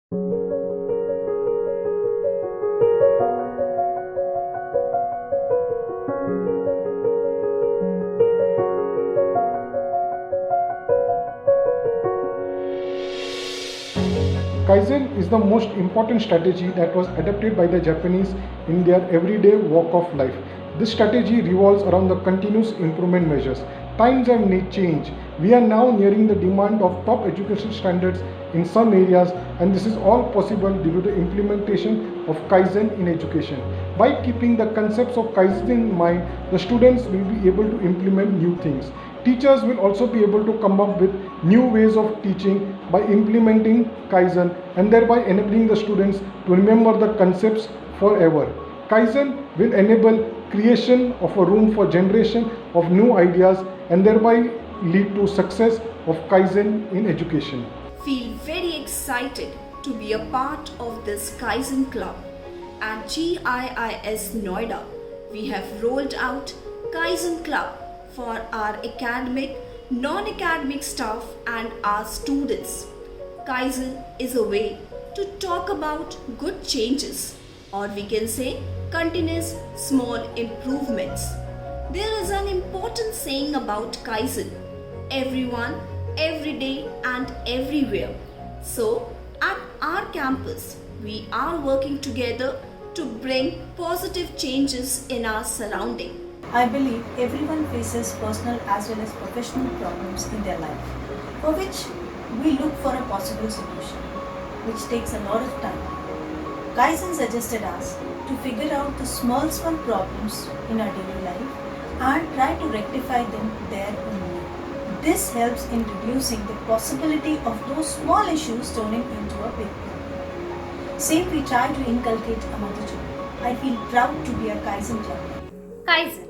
Kaizen is the most important strategy that was adopted by the Japanese in their everyday walk of life. This strategy revolves around the continuous improvement measures. Times have changed. We are now nearing the demand of top education standards in some areas, and this is all possible due to the implementation of Kaizen in education. By keeping the concepts of Kaizen in mind, the students will be able to implement new things. Teachers will also be able to come up with new ways of teaching by implementing Kaizen and thereby enabling the students to remember the concepts forever. Kaizen will enable creation of a room for generation of new ideas and thereby lead to success of Kaizen in education. Feel very excited to be a part of this Kaizen Club. At GIIS Noida, we have rolled out Kaizen Club for our academic, non-academic staff and our students. Kaizen is a way to talk about good changes, or we can say continuous small improvements. There is an important saying about Kaizen: everyone, every day and everywhere. So at our campus, we are working together to bring positive changes in our surrounding. I believe everyone faces personal as well as professional problems in their life, for which we look for a possible solution, which takes a lot of time. Kaizen suggested us to figure out the small problems in our daily life and try to rectify them there only. This helps in reducing the possibility of those small issues turning into a big problem. Same we try to inculcate among the children. I feel proud to be a Kaizen club. Kaizen,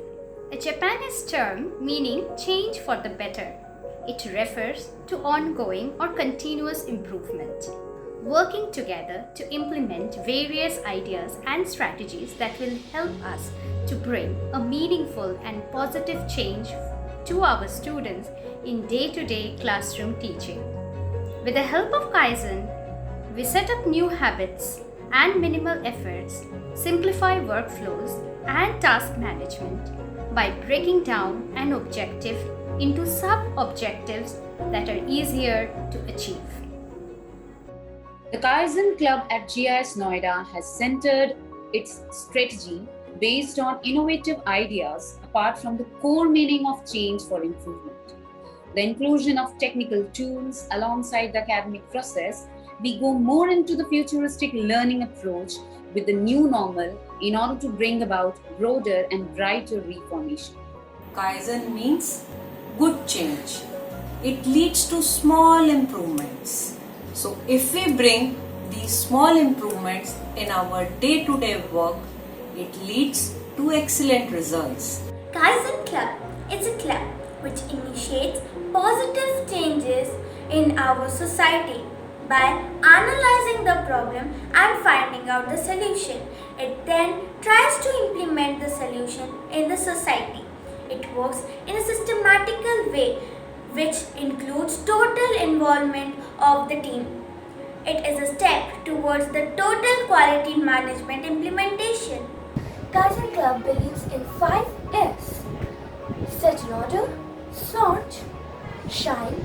a Japanese term meaning change for the better. It refers to ongoing or continuous improvement, working together to implement various ideas and strategies that will help us to bring a meaningful and positive change to our students in day-to-day classroom teaching. With the help of Kaizen, we set up new habits and minimal efforts, simplify workflows and task management by breaking down an objective into sub-objectives that are easier to achieve. The Kaizen Club at GIS Noida has centered its strategy based on innovative ideas apart from the core meaning of change for improvement. The inclusion of technical tools alongside the academic process, we go more into the futuristic learning approach with the new normal in order to bring about broader and brighter reformation. Kaizen means good change. It leads to small improvements. So if we bring these small improvements in our day-to-day work, it leads to excellent results. Kaizen Club is a club which initiates positive changes in our society by analyzing the problem and finding out the solution. It then tries to implement the solution in the society. It works in a systematical way which includes total involvement of the team. It is a step towards the total quality management implementation. Kaizen Club believes in 5 S: set in order, sort, shine,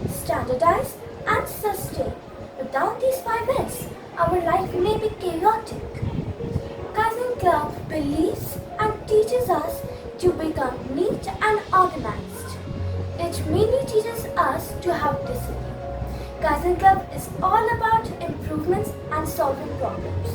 standardize and sustain. Without these 5 S, our life may be chaotic. Kaizen Club believes and teaches us to become neat and organized. It mainly teaches us to have discipline. Kaizen Club is all about improvements and solving problems.